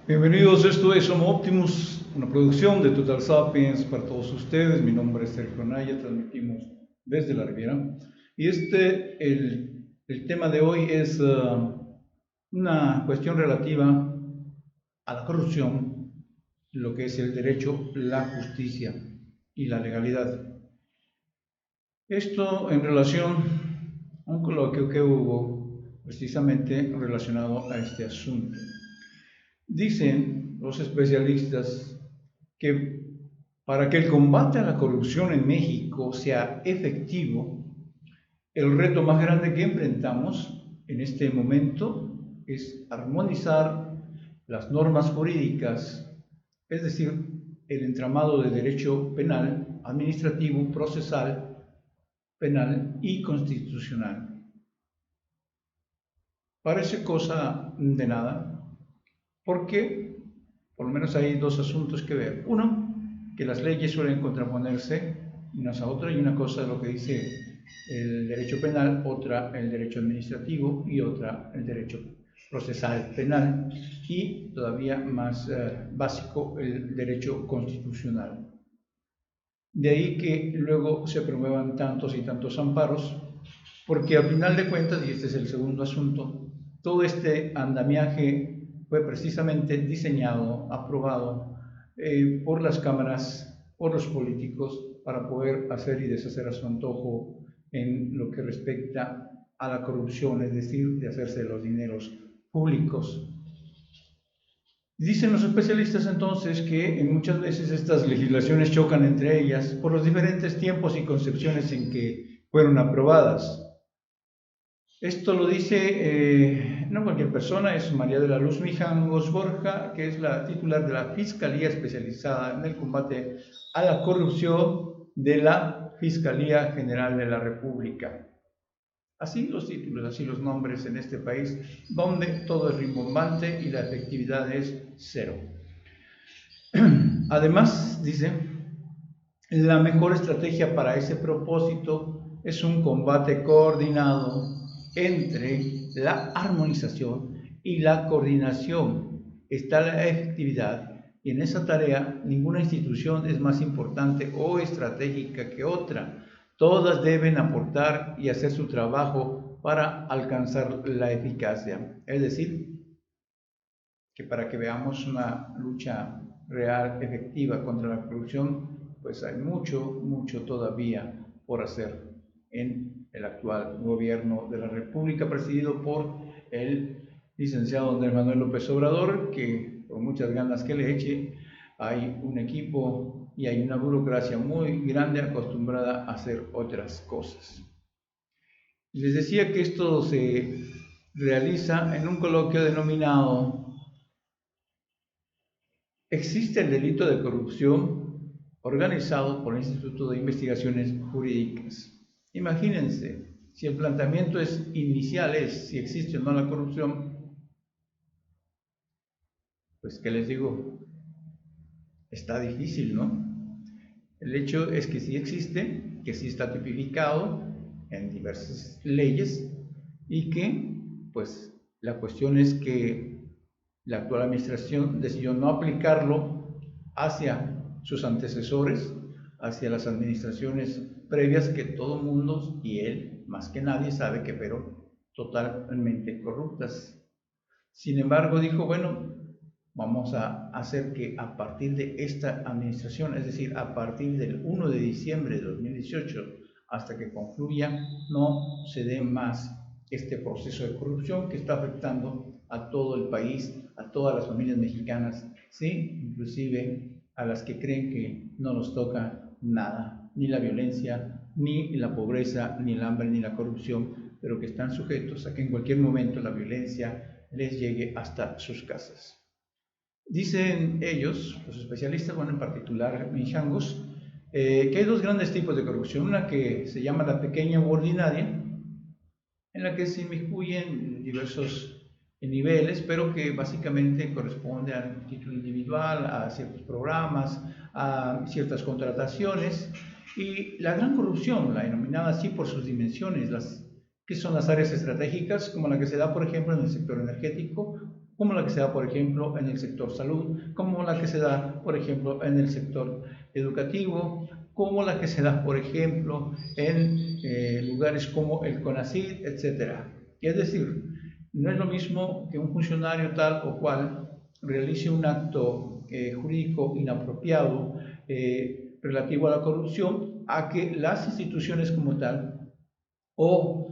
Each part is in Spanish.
Bienvenidos, esto es Homo Optimus, una producción de Total Sapiens para todos ustedes. Mi nombre es Sergio Naya, transmitimos desde la Riviera. Y el tema de hoy es una cuestión relativa a la corrupción, lo que es el derecho, la justicia y la legalidad. Esto en relación a un coloquio que hubo precisamente relacionado a este asunto. Dicen los especialistas que para que el combate a la corrupción en México sea efectivo, el reto más grande que enfrentamos en este momento es armonizar las normas jurídicas, es decir, el entramado de derecho penal, administrativo, procesal, penal y constitucional. Parece cosa de nada, porque por lo menos hay dos asuntos que ver. Uno, que las leyes suelen contraponerse unas a otras, y una cosa es lo que dice el derecho penal, otra el derecho administrativo y otra el derecho procesal penal, y todavía más básico el derecho constitucional. De ahí que luego se promuevan tantos y tantos amparos, porque al final de cuentas, y este es el segundo asunto, todo este andamiaje fue precisamente diseñado, aprobado por las cámaras, por los políticos, para poder hacer y deshacer a su antojo en lo que respecta a la corrupción, es decir, de hacerse de los dineros públicos. Dicen los especialistas entonces que muchas veces estas legislaciones chocan entre ellas por los diferentes tiempos y concepciones en que fueron aprobadas. Esto lo dice no cualquier persona, es María de la Luz Mijangos Borja, que es la titular de la Fiscalía Especializada en el Combate a la Corrupción de la Fiscalía General de la República. Así los títulos, así los nombres en este país, donde todo es rimbombante y la efectividad es cero. Además, dice, la mejor estrategia para ese propósito es un combate coordinado entre la armonización y la coordinación. Está la efectividad, y en esa tarea ninguna institución es más importante o estratégica que otra. Todas deben aportar y hacer su trabajo para alcanzar la eficacia. Es decir, que para que veamos una lucha real, efectiva contra la corrupción, pues hay mucho todavía por hacer en el actual gobierno de la República, presidido por el licenciado Andrés Manuel López Obrador, que por muchas ganas que le eche, hay un equipo y hay una burocracia muy grande acostumbrada a hacer otras cosas. Les decía que esto se realiza en un coloquio denominado Existe el delito de corrupción organizado por el Instituto de Investigaciones Jurídicas. Imagínense, si el planteamiento inicial es si existe o no la corrupción, pues ¿qué les digo? Está difícil, ¿no? El hecho es que sí existe, que sí está tipificado en diversas leyes y que, pues, la cuestión es que la actual administración decidió no aplicarlo hacia sus antecesores, hacia las administraciones previas que todo el mundo y él, más que nadie, sabe que fueron totalmente corruptas. Sin embargo, dijo, bueno, vamos a hacer que a partir de esta administración, es decir, a partir del 1 de diciembre de 2018 hasta que concluya, no se dé más este proceso de corrupción que está afectando a todo el país, a todas las familias mexicanas, ¿sí? Inclusive a las que creen que no nos toca nada, ni la violencia, ni la pobreza, ni el hambre, ni la corrupción, pero que están sujetos a que en cualquier momento la violencia les llegue hasta sus casas. Dicen ellos, los especialistas, bueno, en particular Mijangos, que hay dos grandes tipos de corrupción. Una que se llama la pequeña o ordinaria, en la que se inmiscuyen diversos niveles, pero que básicamente corresponde al título individual, a ciertos programas, a ciertas contrataciones, y la gran corrupción, la denominada así por sus dimensiones, que son las áreas estratégicas, como la que se da, por ejemplo, en el sector energético, como la que se da, por ejemplo, en el sector salud, como la que se da, por ejemplo, en el sector educativo, como la que se da, por ejemplo, en lugares como el CONACYT, etc. Es decir, no es lo mismo que un funcionario tal o cual realice un acto jurídico inapropiado relativo a la corrupción, a que las instituciones como tal o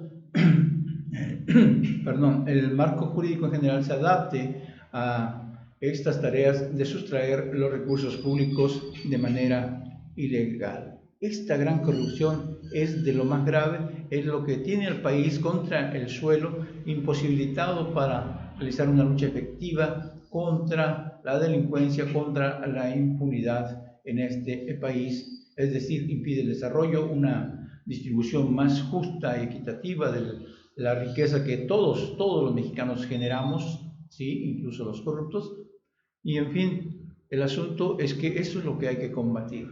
perdón, el marco jurídico en general se adapte a estas tareas de sustraer los recursos públicos de manera ilegal. Esta gran corrupción es de lo más grave, es lo que tiene al país contra el suelo, imposibilitado para realizar una lucha efectiva contra la delincuencia, contra la impunidad en este país, es decir, impide el desarrollo, una distribución más justa y equitativa de la riqueza que todos los mexicanos generamos, ¿sí? Incluso los corruptos. Y en fin, el asunto es que eso es lo que hay que combatir.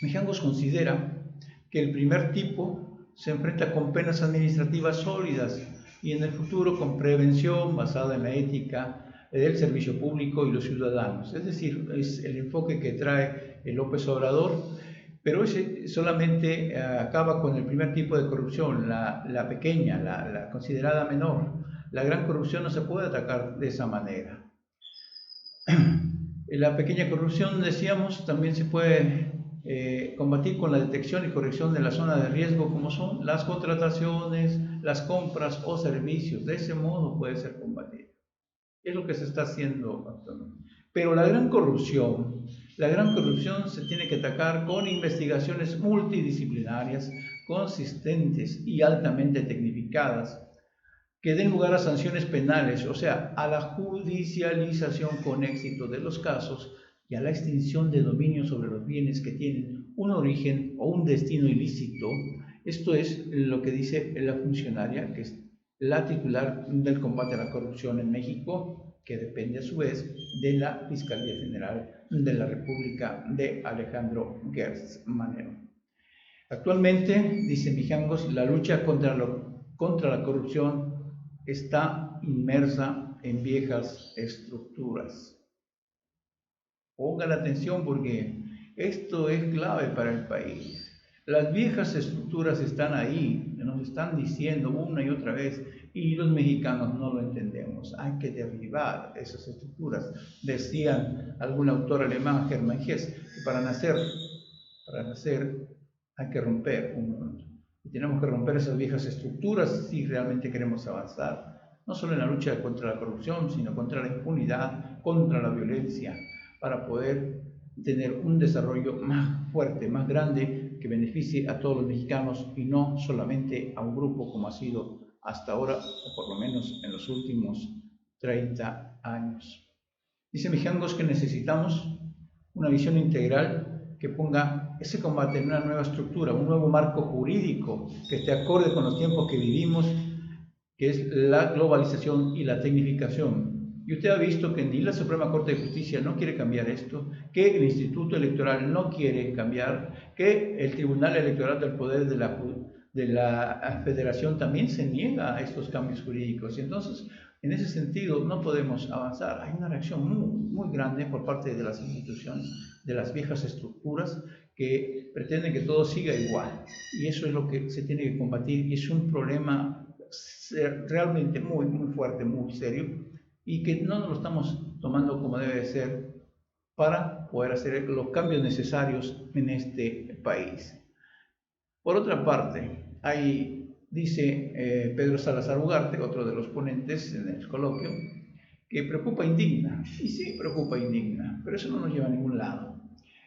Mijangos considera que el primer tipo se enfrenta con penas administrativas sólidas y en el futuro con prevención basada en la ética del servicio público y los ciudadanos. Es decir, es el enfoque que trae el López Obrador, pero ese solamente acaba con el primer tipo de corrupción, la pequeña, la considerada menor. La gran corrupción no se puede atacar de esa manera. La pequeña corrupción, decíamos, también se puede combatir con la detección y corrección de la zona de riesgo, como son las contrataciones, las compras o servicios. De ese modo puede ser combatido. Es lo que se está haciendo actualmente. Pero la gran corrupción se tiene que atacar con investigaciones multidisciplinarias, consistentes y altamente tecnificadas, que den lugar a sanciones penales, o sea, a la judicialización con éxito de los casos y a la extinción de dominio sobre los bienes que tienen un origen o un destino ilícito. Esto es lo que dice la funcionaria, que es la titular del combate a la corrupción en México, que depende a su vez de la Fiscalía General de la República de Alejandro Gertz Manero. Actualmente, dice Mijangos, la lucha contra la corrupción está inmersa en viejas estructuras. Pongan atención porque esto es clave para el país. Las viejas estructuras están ahí, nos están diciendo una y otra vez, y los mexicanos no lo entendemos. Hay que derribar esas estructuras. Decían algún autor alemán, Hermann Hesse, que para nacer hay que romper un mundo. Y tenemos que romper esas viejas estructuras si realmente queremos avanzar, no solo en la lucha contra la corrupción, sino contra la impunidad, contra la violencia, para poder tener un desarrollo más fuerte, más grande, que beneficie a todos los mexicanos y no solamente a un grupo como ha sido hasta ahora, o por lo menos en los últimos 30 años. Dice Mijangos que necesitamos una visión integral que ponga ese combate en una nueva estructura, un nuevo marco jurídico que esté acorde con los tiempos que vivimos, que es la globalización y la tecnificación. Y usted ha visto que ni la Suprema Corte de Justicia no quiere cambiar esto, que el Instituto Electoral no quiere cambiar, que el Tribunal Electoral del Poder de la Federación también se niega a estos cambios jurídicos. Y entonces, en ese sentido, no podemos avanzar. Hay una reacción muy grande por parte de las instituciones, de las viejas estructuras, que pretenden que todo siga igual. Y eso es lo que se tiene que combatir y es un problema realmente muy fuerte, muy serio, y que no nos lo estamos tomando como debe ser para poder hacer los cambios necesarios en este país. Por otra parte, dice Pedro Salazar Ugarte, otro de los ponentes en el coloquio, que preocupa e indigna. Y sí, preocupa e indigna, pero eso no nos lleva a ningún lado.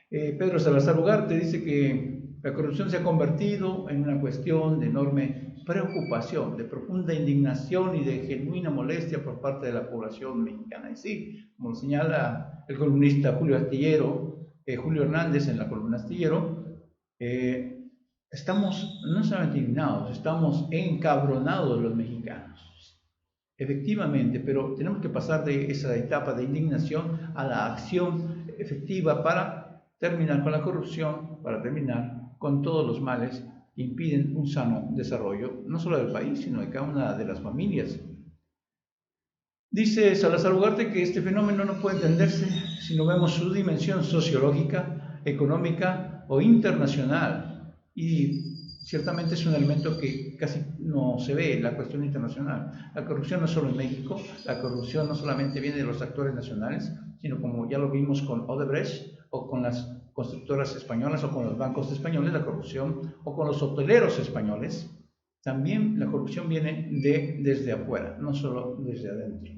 Pedro Salazar Ugarte dice que la corrupción se ha convertido en una cuestión de enorme preocupación, de profunda indignación y de genuina molestia por parte de la población mexicana. Y sí, como señala el columnista Julio Hernández en la columna Astillero, estamos no solamente indignados, estamos encabronados los mexicanos. Efectivamente, pero tenemos que pasar de esa etapa de indignación a la acción efectiva para terminar con la corrupción, para terminar con todos los males que impiden un sano desarrollo, no solo del país, sino de cada una de las familias. Dice Salazar Ugarte que este fenómeno no puede entenderse si no vemos su dimensión sociológica, económica o internacional. Y ciertamente es un elemento que casi no se ve en la cuestión internacional. La corrupción no es solo en México, la corrupción no solamente viene de los actores nacionales, sino como ya lo vimos con Odebrecht o con las constructoras españolas o con los bancos españoles, la corrupción, o con los hoteleros españoles. También la corrupción viene desde afuera, no solo desde adentro.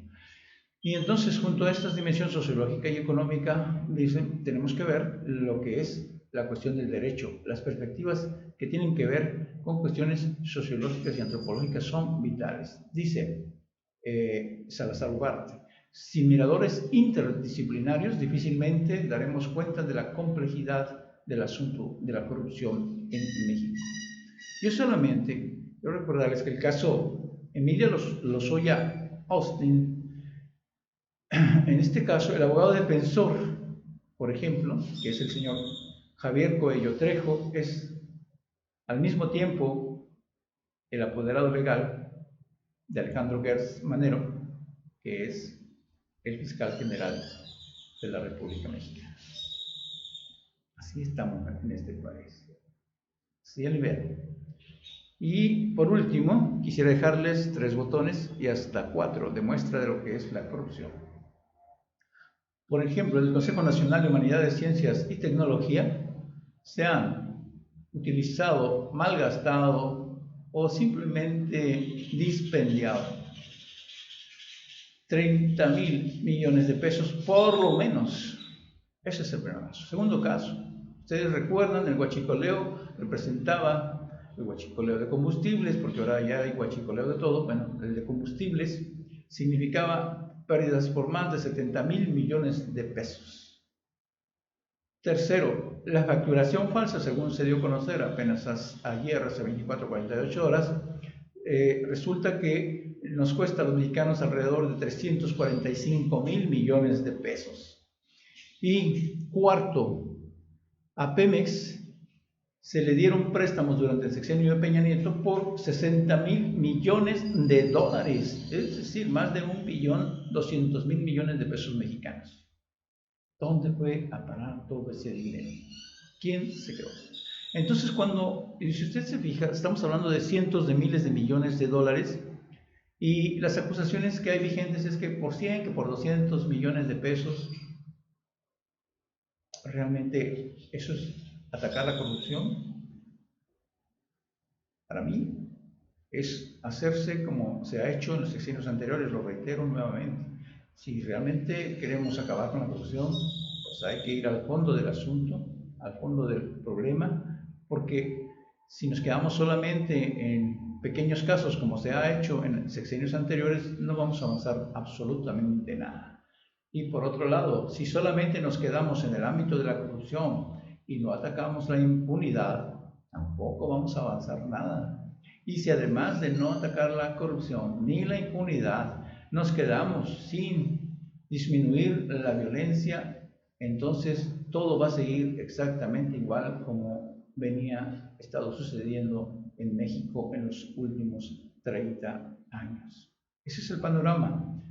Y entonces, junto a esta dimensión sociológica y económica, dicen, tenemos que ver lo que es la cuestión del derecho. Las perspectivas que tienen que ver con cuestiones sociológicas y antropológicas son vitales. Dice Salazar Ugarte, sin miradores interdisciplinarios difícilmente daremos cuenta de la complejidad del asunto de la corrupción en México. Yo quiero recordarles que el caso Emilio Lozoya Austin, en este caso, el abogado defensor, por ejemplo, que es el señor Javier Coello Trejo, es al mismo tiempo el apoderado legal de Alejandro Gertz Manero, que es el fiscal general de la República Mexicana. Así estamos en este país. Así el nivel. Y por último, quisiera dejarles 3 botones y hasta 4 de muestra de lo que es la corrupción. Por ejemplo, el Consejo Nacional de Humanidades, Ciencias y Tecnología se han utilizado, malgastado o simplemente dispendiado 30,000 millones de pesos por lo menos. Ese es el primer caso. Segundo caso, ustedes recuerdan, el huachicoleo representaba el huachicoleo de combustibles, porque ahora ya hay huachicoleo de todo. Bueno, el de combustibles significaba pérdidas por más de 70,000 millones de pesos. Tercero, la facturación falsa, según se dio a conocer apenas ayer, hace 24 o 48 horas, resulta que nos cuesta a los mexicanos alrededor de 345,000 millones de pesos. Y cuarto, a Pemex se le dieron préstamos durante el sexenio de Peña Nieto por 60,000 millones de dólares, es decir, más de 1,200,000 millones de pesos mexicanos. ¿Dónde fue a parar todo ese dinero? ¿Quién se quedó? Entonces, si usted se fija, estamos hablando de cientos de miles de millones de dólares, y las acusaciones que hay vigentes es que por 100, que por 200 millones de pesos, ¿realmente eso es atacar la corrupción? Para mí es hacerse como se ha hecho en los sexenios anteriores, lo reitero nuevamente. Si realmente queremos acabar con la corrupción, pues hay que ir al fondo del asunto, al fondo del problema, porque si nos quedamos solamente en pequeños casos como se ha hecho en sexenios anteriores, no vamos a avanzar absolutamente nada. Y por otro lado, si solamente nos quedamos en el ámbito de la corrupción y no atacamos la impunidad, tampoco vamos a avanzar nada. Y si además de no atacar la corrupción ni la impunidad, nos quedamos sin disminuir la violencia, entonces todo va a seguir exactamente igual como venía estado sucediendo en México en los últimos 30 años. Ese es el panorama.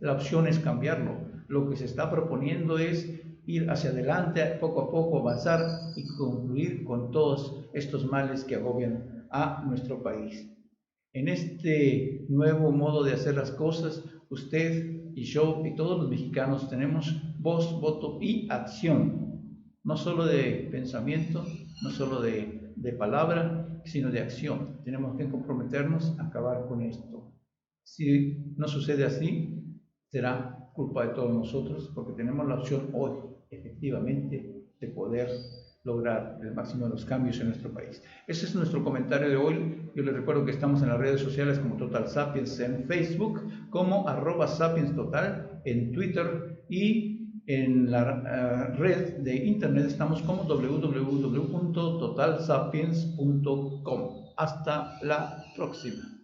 La opción es cambiarlo. Lo que se está proponiendo es ir hacia adelante, poco a poco avanzar y concluir con todos estos males que agobian a nuestro país. En este nuevo modo de hacer las cosas, usted y yo y todos los mexicanos tenemos voz, voto y acción, no solo de pensamiento, no solo de palabra, sino de acción. Tenemos que comprometernos a acabar con esto. Si no sucede así, será culpa de todos nosotros, porque tenemos la opción hoy, efectivamente, de poder lograr el máximo de los cambios en nuestro país. Ese es nuestro comentario de hoy. Yo les recuerdo que estamos en las redes sociales como Total Sapiens en Facebook, como @SapiensTotal en Twitter, y en la red de internet estamos como www.totalsapiens.com. Hasta la próxima.